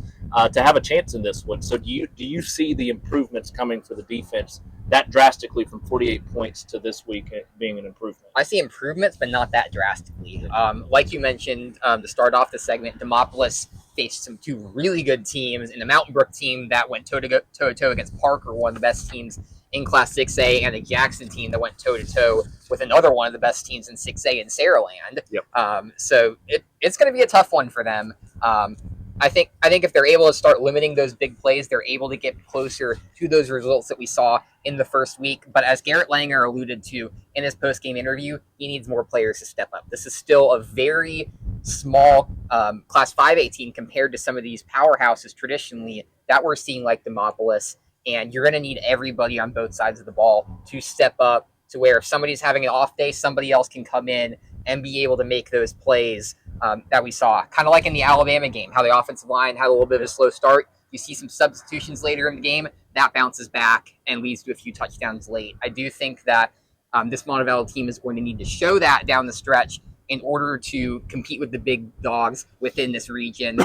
to have a chance in this one. So do you see the improvements coming for the defense that drastically from 48 points to this week being an improvement? I see improvements, but not that drastically. Like you mentioned, to start off the segment, Demopolis faced two really good teams, and the Mountain Brook team that went toe-to-toe against Parker, one of the best teams in Class 6A, and a Jackson team that went toe-to-toe with another one of the best teams in 6A in Saraland. Yep. So it's going to be a tough one for them. I think if they're able to start limiting those big plays, they're able to get closer to those results that we saw in the first week. But as Garrett Langer alluded to in his post-game interview, he needs more players to step up. This is still a very small Class 5A team compared to some of these powerhouses traditionally that we're seeing like Demopolis. And you're going to need everybody on both sides of the ball to step up to where if somebody's having an off day, somebody else can come in and be able to make those plays that we saw. Kind of like in the Alabama game, how the offensive line had a little bit of a slow start. You see some substitutions later in the game, that bounces back and leads to a few touchdowns late. I do think that this Montevallo team is going to need to show that down the stretch in order to compete with the big dogs within this region.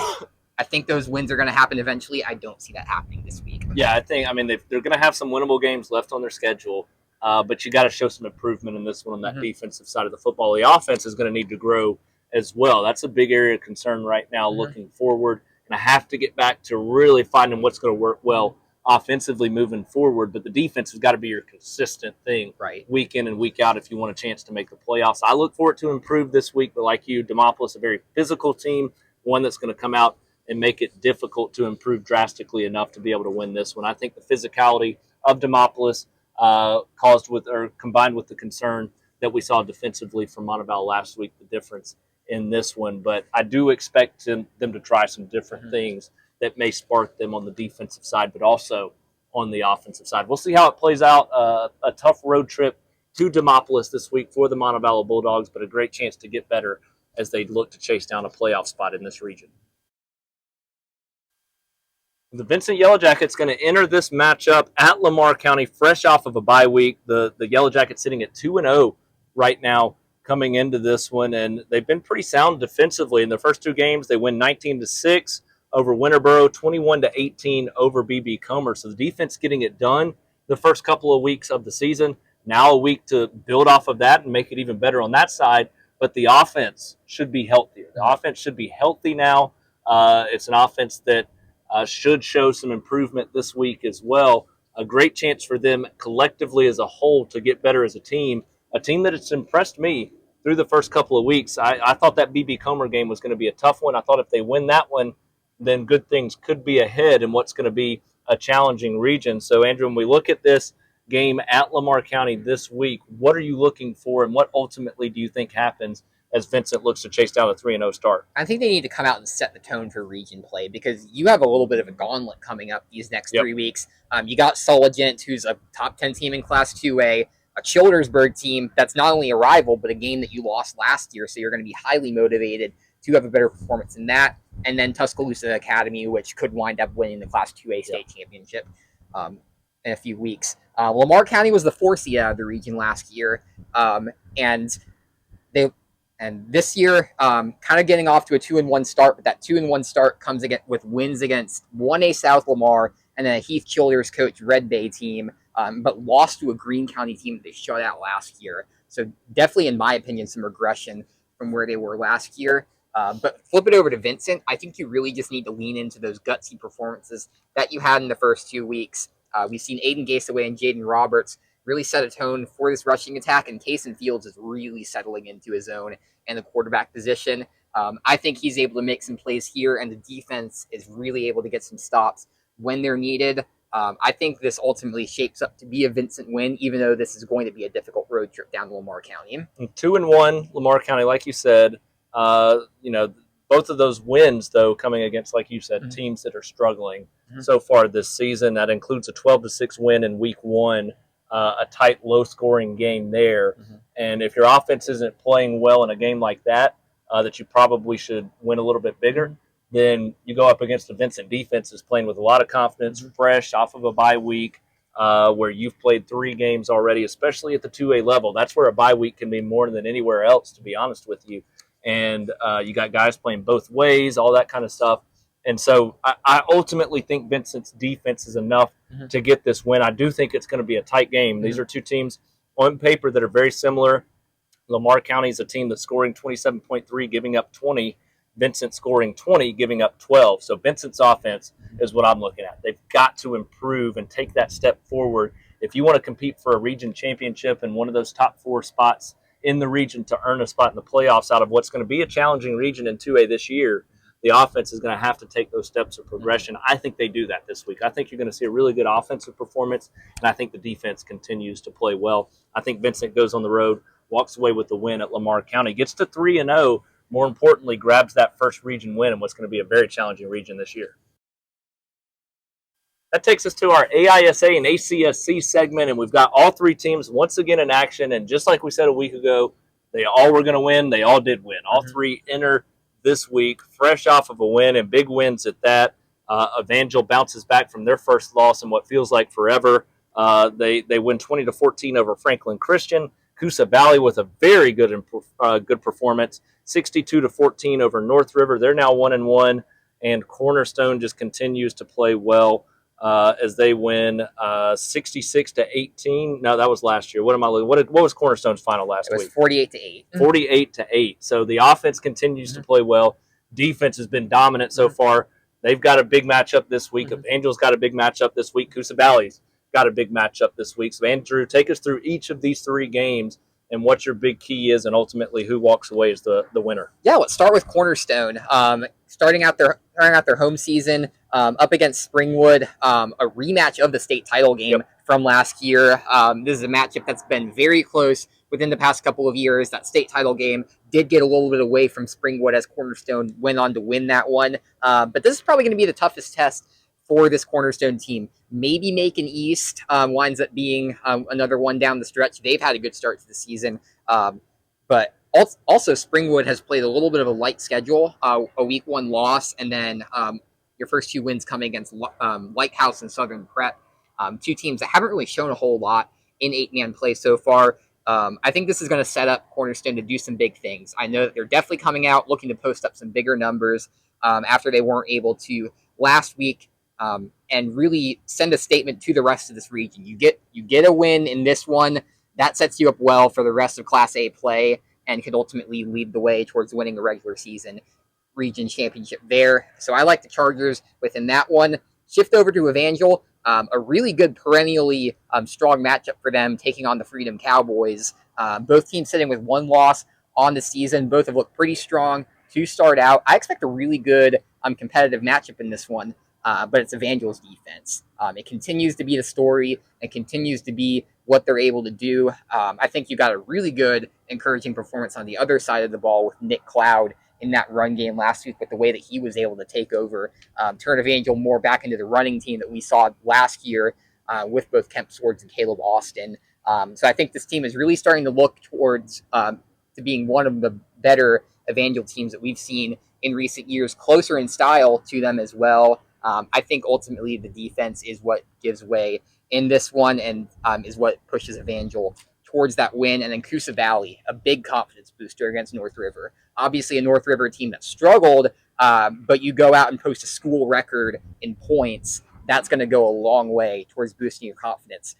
I think those wins are going to happen eventually. I don't see that happening this week. Yeah, they're going to have some winnable games left on their schedule, but you got to show some improvement in this one on that defensive side of the football. The offense is going to need to grow as well. That's a big area of concern right now looking forward, and I have to get back to really finding what's going to work well offensively moving forward, but the defense has got to be your consistent thing week in and week out if you want a chance to make the playoffs. I look for it to improve this week, but like you, Demopolis, a very physical team, one that's going to come out and make it difficult to improve drastically enough to be able to win this one. I think the physicality of Demopolis combined with the concern that we saw defensively from Montevallo last week, the difference in this one. But I do expect them to try some different things that may spark them on the defensive side, but also on the offensive side. We'll see how it plays out. A tough road trip to Demopolis this week for the Montevallo Bulldogs, but a great chance to get better as they look to chase down a playoff spot in this region. The Vincent Yellow Jackets going to enter this matchup at Lamar County, fresh off of a bye week. The Yellow Jackets sitting at 2-0 right now coming into this one, and they've been pretty sound defensively. In the first two games, they win 19-6 over Winterboro, 21-18 over BB Comer. So the defense getting it done the first couple of weeks of the season. Now a week to build off of that and make it even better on that side. But the offense should be healthier. The offense should be healthy now. It's an offense that should show some improvement this week as well. A great chance for them collectively as a whole to get better as a team that has impressed me through the first couple of weeks. I thought that BB Comer game was going to be a tough one. I thought if they win that one, then good things could be ahead in what's going to be a challenging region. So, Andrew, when we look at this game at Lamar County this week, what are you looking for, and what ultimately do you think happens as Vincent looks to chase down a 3-0 start? I think they need to come out and set the tone for region play, because you have a little bit of a gauntlet coming up these next 3 weeks. You got Solagent, who's a top 10 team in Class 2A, a Childersburg team that's not only a rival, but a game that you lost last year, so you're going to be highly motivated to have a better performance in that. And then Tuscaloosa Academy, which could wind up winning the Class 2A state championship in a few weeks. Lamar County was the 4th seed out of the region last year, and this year, kind of getting off to a 2-1 start, but that 2-1 start comes again with wins against 1A South Lamar and then a Heath Childers coach Red Bay team, but lost to a Greene County team that they shut out last year. So definitely, in my opinion, some regression from where they were last year. But flip it over to Vincent. I think you really just need to lean into those gutsy performances that you had in the first 2 weeks. We've seen Aiden Gasaway and Jaden Roberts really set a tone for this rushing attack, and Kason Fields is really settling into his own and the quarterback position. I think he's able to make some plays here, and the defense is really able to get some stops when they're needed. I think this ultimately shapes up to be a Vincent win, even though this is going to be a difficult road trip down to Lamar County. 2-1, Lamar County, like you said. Both of those wins, though, coming against, like you said, teams that are struggling so far this season. That includes a 12-6 win in week 1, a tight, low-scoring game there. And if your offense isn't playing well in a game like that, that you probably should win a little bit bigger, then you go up against the Vincent defense is playing with a lot of confidence, fresh off of a bye week, where you've played 3 games already, especially at the 2A level. That's where a bye week can be more than anywhere else, to be honest with you. And you got guys playing both ways, all that kind of stuff. And so I ultimately think Vincent's defense is enough to get this win. I do think it's going to be a tight game. These are two teams on paper that are very similar. Lamar County is a team that's scoring 27.3, giving up 20. Vincent scoring 20, giving up 12. So Vincent's offense is what I'm looking at. They've got to improve and take that step forward if you want to compete for a region championship and one of those top 4 spots in the region to earn a spot in the playoffs out of what's going to be a challenging region in 2A this year. The offense is going to have to take those steps of progression. I think they do that this week. I think you're going to see a really good offensive performance, and I think the defense continues to play well. I think Vincent goes on the road, walks away with the win at Lamar County, gets to 3-0, more importantly, grabs that first region win in what's going to be a very challenging region this year. That takes us to our AISA and ACSC segment, and we've got all 3 teams once again in action. And just like we said a week ago, they all were going to win. They all did win. All 3 enter this week, fresh off of a win, and big wins at that. Evangel bounces back from their first loss in what feels like forever. They win 20-14 over Franklin Christian. Coosa Valley with a very good performance, 62-14 over North River. They're now 1-1, and Cornerstone just continues to play well as they win 66-18. No, that was last year. What am I looking? What was Cornerstone's final last week? It was 48-8. 48-8. So the offense continues to play well. Defense has been dominant so far. They've got a big matchup this week. Evangel's got a big matchup this week. Coosa Valley's got a big matchup this week. So, Andrew, take us through each of these 3 games and what your big key is, and ultimately who walks away as the winner. Yeah, let's start with Cornerstone. Starting out their home season up against Springwood, a rematch of the state title game from last year. This is a matchup that's been very close within the past couple of years. That state title game did get a little bit away from Springwood as Cornerstone went on to win that one. But this is probably going to be the toughest test for this Cornerstone team. Maybe Macon East winds up being another one down the stretch. They've had a good start to the season. But also Springwood has played a little bit of a light schedule, a week one loss, and then your first two wins coming against Lighthouse and Southern Prep, two teams that haven't really shown a whole lot in 8-man play so far. I think this is going to set up Cornerstone to do some big things. I know that they're definitely coming out looking to post up some bigger numbers after they weren't able to last week, and really send a statement to the rest of this region. You get a win in this one, that sets you up well for the rest of Class A play and could ultimately lead the way towards winning a regular season region championship there. So I like the Chargers within that one. Shift over to Evangel. A really good perennially strong matchup for them, taking on the Freedom Cowboys. Both teams sitting with one loss on the season. Both have looked pretty strong to start out. I expect a really good competitive matchup in this one, but it's Evangel's defense. It continues to be the story. It continues to be what they're able to do. I think you got a really good, encouraging performance on the other side of the ball with Nick Cloud in that run game last week, with the way that he was able to take over, turn Evangel more back into the running team that we saw last year with both Kemp Swords and Caleb Austin. So I think this team is really starting to look towards to being one of the better Evangel teams that we've seen in recent years, closer in style to them as well. I think ultimately the defense is what gives way in this one and is what pushes Evangel towards that win. And then Coosa Valley, a big confidence booster against North River. Obviously a North River team that struggled, but you go out and post a school record in points, that's going to go a long way towards boosting your confidence.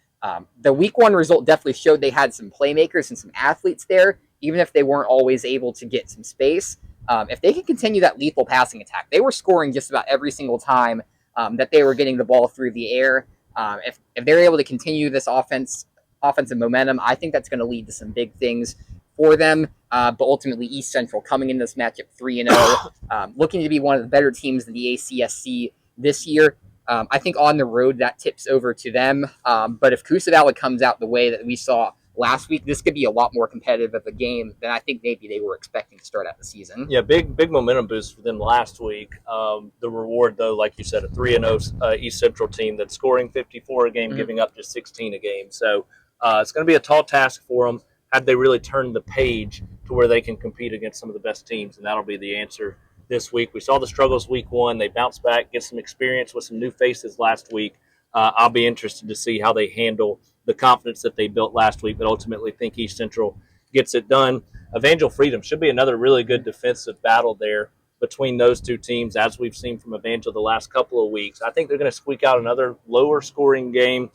The week one result definitely showed they had some playmakers and some athletes there, even if they weren't always able to get some space. If they can continue that lethal passing attack, they were scoring just about every single time that they were getting the ball through the air. If they're able to continue this offensive momentum, I think that's going to lead to some big things for them. But ultimately, East Central coming in this matchup 3-0, looking to be one of the better teams in the ACSC this year. I think on the road that tips over to them. But if Coosa Valley comes out the way that we saw last week, this could be a lot more competitive of a game than I think maybe they were expecting to start out the season. Yeah, big momentum boost for them last week. The reward, though, like you said, a 3-0 East Central team that's scoring 54 a game, giving up just 16 a game. So it's going to be a tall task for them. Had they really turned the page to where they can compete against some of the best teams, and that'll be the answer this week. We saw the struggles week one. They bounced back, get some experience with some new faces last week. I'll be interested to see how they handle the confidence that they built last week, but ultimately think East Central gets it done. Evangel Freedom should be another really good defensive battle there between those two teams, as we've seen from Evangel the last couple of weeks. I think they're going to squeak out another lower scoring game.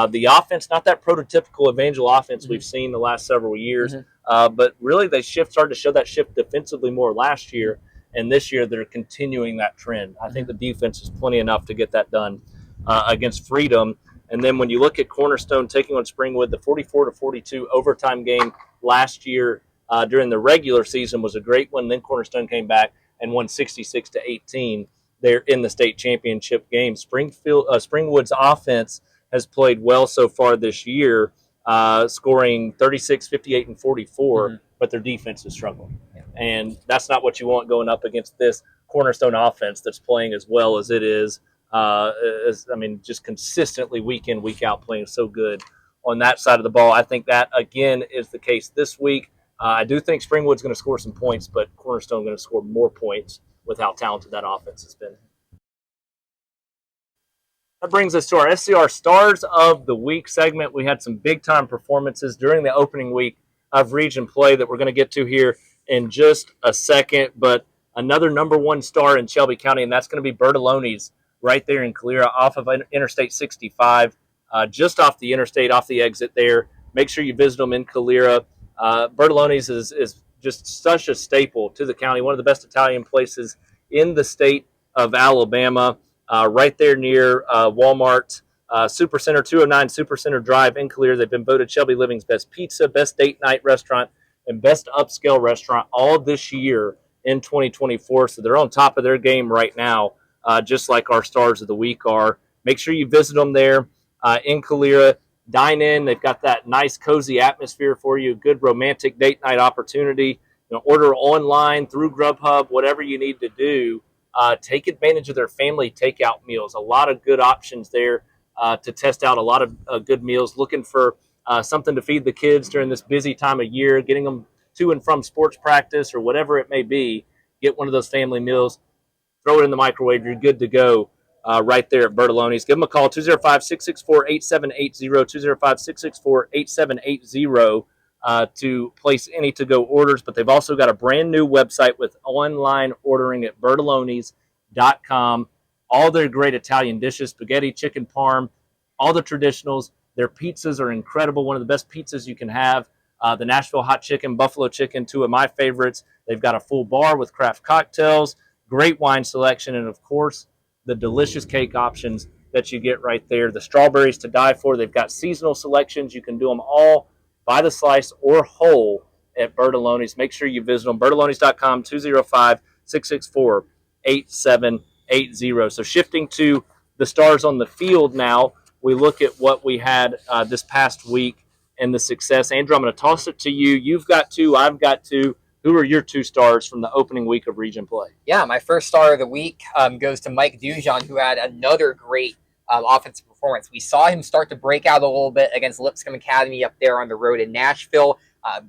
The offense, not that prototypical Evangel offense we've seen the last several years, but really they started to show that shift defensively more last year, and this year they're continuing that trend. I think the defense is plenty enough to get that done against Freedom. And then when you look at Cornerstone taking on Springwood, the 44-42 overtime game last year during the regular season was a great one. Then Cornerstone came back and won 66-18 there in the state championship game. Springwood's offense has played well so far this year, scoring 36, 58, and 44, but their defense is struggling. And that's not what you want going up against this Cornerstone offense that's playing as well as it is. Just consistently week in, week out, playing so good on that side of the ball. I think that, again, is the case this week. I do think Springwood's going to score some points, but Cornerstone going to score more points with how talented that offense has been. That brings us to our SCR Stars of the Week segment. We had some big-time performances during the opening week of region play that we're going to get to here in just a second, but another number one star in Shelby County, and that's going to be Bertoloni's right there in Calera off of Interstate 65, just off the interstate, off the exit there. Make sure you visit them in Calera. Bertoloni's is just such a staple to the county, one of the best Italian places in the state of Alabama, right there near Walmart, Supercenter, 209 Supercenter Drive in Calera. They've been voted Shelby Living's best pizza, best date night restaurant, and best upscale restaurant all this year in 2024. So they're on top of their game right now. just like our Stars of the Week are. Make sure you visit them there in Calera. Dine in. They've got that nice, cozy atmosphere for you. Good romantic date night opportunity. Order online through Grubhub, whatever you need to do. Take advantage of their family takeout meals. A lot of good options there to test out a lot of good meals. Looking for something to feed the kids during this busy time of year, getting them to and from sports practice or whatever it may be. Get one of those family meals, throw it in the microwave. You're good to go right there at Bertoloni's. Give them a call, 205-664-8780, 205-664-8780 to place any to-go orders. But they've also got a brand new website with online ordering at bertolonis.com. All their great Italian dishes, spaghetti, chicken parm, all the traditionals. Their pizzas are incredible, one of the best pizzas you can have. The Nashville hot chicken, buffalo chicken, two of my favorites. They've got a full bar with craft cocktails, great wine selection, and, of course, the delicious cake options that you get right there. The strawberries to die for. They've got seasonal selections. You can do them all by the slice or whole at Bertoloni's. Make sure you visit them. Bertolonis.com, 205-664-8780. So shifting to the Stars on the field now, we look at what we had this past week and the success. Andrew, I'm going to toss it to you. You've got two. I've got two. Who are your two stars from the opening week of region play? Yeah, my first star of the week goes to Mike Dujon, who had another great offensive performance. We saw him start to break out a little bit against Lipscomb Academy up there on the road in Nashville.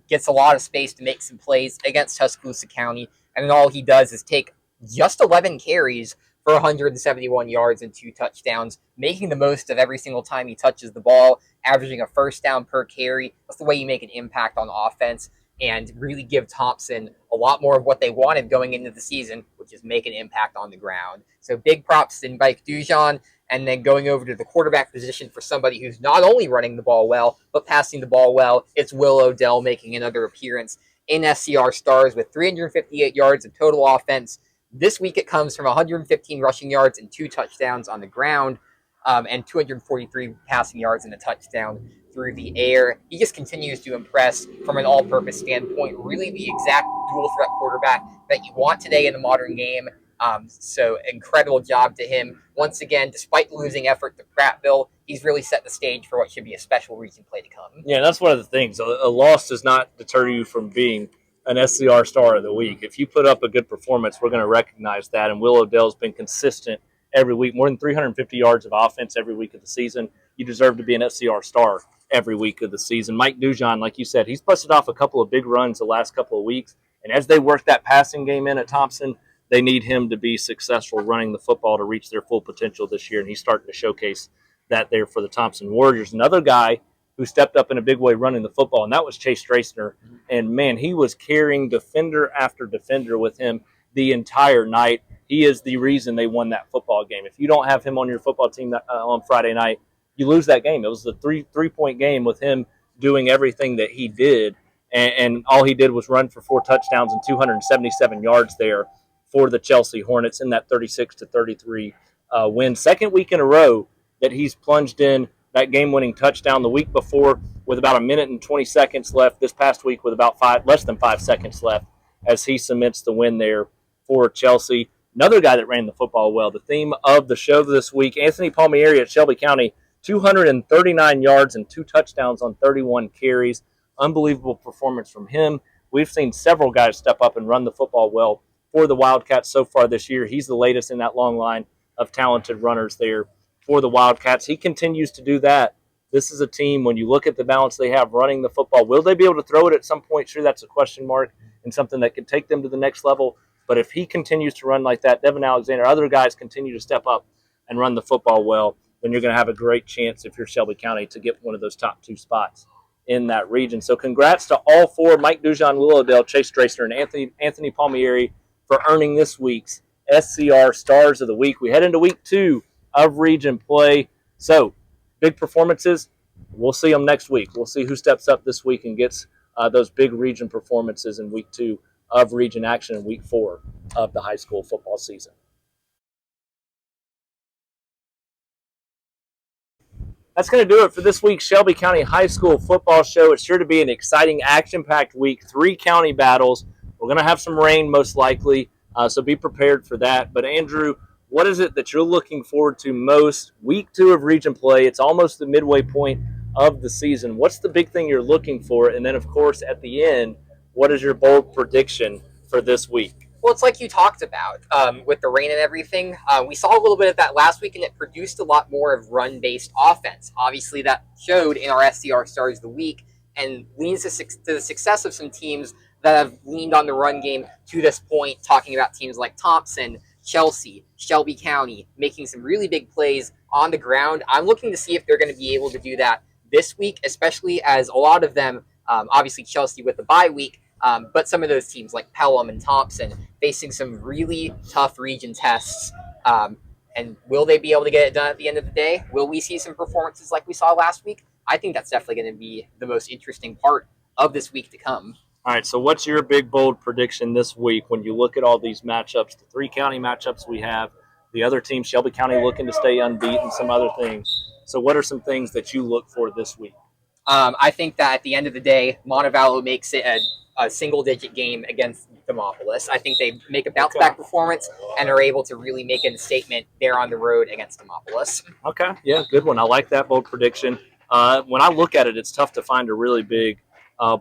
Gets a lot of space to make some plays against Tuscaloosa County, and then all he does is take just 11 carries for 171 yards and 2 touchdowns, making the most of every single time he touches the ball, averaging a first down per carry. That's the way you make an impact on offense and really give Thompson a lot more of what they wanted going into the season, which is make an impact on the ground. So big props to Mike Dujon. And then going over to the quarterback position for somebody who's not only running the ball well, but passing the ball well, it's Will Odell making another appearance in SCR Stars with 358 yards of total offense. This week it comes from 115 rushing yards and 2 touchdowns on the ground, and 243 passing yards and a touchdown through the air. He just continues to impress from an all-purpose standpoint, really the exact dual-threat quarterback that you want today in the modern game. So incredible job to him. Once again, despite losing effort to Prattville, he's really set the stage for what should be a special region play to come. Yeah, that's one of the things. A loss does not deter you from being an SCR Star of the Week. If you put up a good performance, we're going to recognize that. And Will Odell's been consistent every week, more than 350 yards of offense every week of the season. You deserve to be an SCR Star every week of the season. Mike Dujon, like you said, he's busted off a couple of big runs the last couple of weeks. And as they work that passing game in at Thompson, they need him to be successful running the football to reach their full potential this year, and he's starting to showcase that there for the Thompson Warriors. Another guy who stepped up in a big way running the football, and that was Chase Drasner. And, man, he was carrying defender after defender with him the entire night. He is the reason they won that football game. If you don't have him on your football team on Friday night, you lose that game. It was the three-point game with him doing everything that he did, and all he did was run for 4 touchdowns and 277 yards there for the Chelsea Hornets in that 36-33 win. Second week in a row that he's plunged in that game-winning touchdown. The week before with about 1 minute and 20 seconds left. This past week with about less than 5 seconds left as he cements the win there for Chelsea. Another guy that ran the football well. The theme of the show this week, Anthony Palmieri at Shelby County, 239 yards and 2 touchdowns on 31 carries. Unbelievable performance from him. We've seen several guys step up and run the football well for the Wildcats so far this year. He's the latest in that long line of talented runners there for the Wildcats. He continues to do that. This is a team, when you look at the balance they have running the football, will they be able to throw it at some point? Sure, that's a question mark and something that could take them to the next level. But if he continues to run like that, Devin Alexander, other guys continue to step up and run the football well, then you're going to have a great chance if you're Shelby County to get one of those top 2 spots in that region. So congrats to all 4, Mike Dujon, Will Odell, Chase Drasner, and Anthony Palmieri, for earning this week's SCR Stars of the Week. We head into week 2 of region play. So, big performances. We'll see them next week. We'll see who steps up this week and gets those big region performances in week 2 of region action in week 4 of the high school football season. That's going to do it for this week's Shelby County High School football show. It's sure to be an exciting, action-packed week. 3 county battles. We're going to have some rain most likely, so be prepared for that. But, Andrew, what is it that you're looking forward to most? Week 2 of region play. It's almost the midway point of the season. What's the big thing you're looking for? And then, of course, at the end, what is your bold prediction for this week? Well, it's like you talked about with the rain and everything. We saw a little bit of that last week, and it produced a lot more of run-based offense. Obviously, that showed in our SCR Stars of the week and leans to the success of some teams that have leaned on the run game to this point, talking about teams like Thompson, Chelsea, Shelby County, making some really big plays on the ground. I'm looking to see if they're going to be able to do that this week, especially as a lot of them, obviously Chelsea with the bye week, but some of those teams like Pelham and Thompson facing some really tough region tests. And will they be able to get it done at the end of the day? Will we see some performances like we saw last week? I think that's definitely going to be the most interesting part of this week to come. All right, so what's your big, bold prediction this week when you look at all these matchups, the 3 county matchups we have, the other teams, Shelby County looking to stay unbeaten, some other things. So what are some things that you look for this week? I think that at the end of the day, Montevallo makes it a single-digit game against Demopolis. I think they make a bounce-back performance and are able to really make a statement there on the road against Demopolis. Okay, yeah, good one. I like that bold prediction. When I look at it, it's tough to find a really big,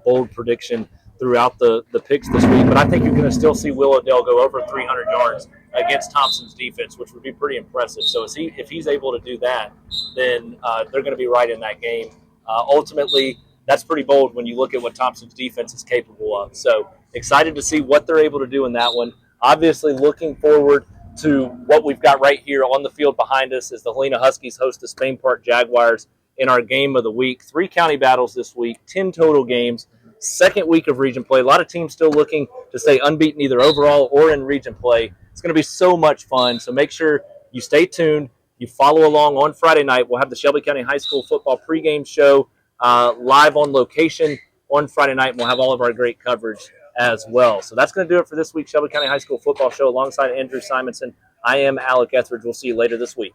bold prediction throughout the picks this week, but I think you're going to still see Willowdale go over 300 yards against Thompson's defense, which would be pretty impressive. So if he's able to do that, then they're going to be right in that game. Ultimately, that's pretty bold when you look at what Thompson's defense is capable of. So excited to see what they're able to do in that one. Obviously looking forward to what we've got right here on the field behind us as the Helena Huskies host the Spain Park Jaguars in our game of the week. 3 county battles this week, 10 total games. Second week of region play. A lot of teams still looking to stay unbeaten either overall or in region play. It's going to be so much fun. So make sure you stay tuned. You follow along on Friday night. We'll have the Shelby County High School football pregame show live on location on Friday night. And we'll have all of our great coverage as well. So that's going to do it for this week's Shelby County High School football show alongside Andrew Simonson. I am Alec Etheridge. We'll see you later this week.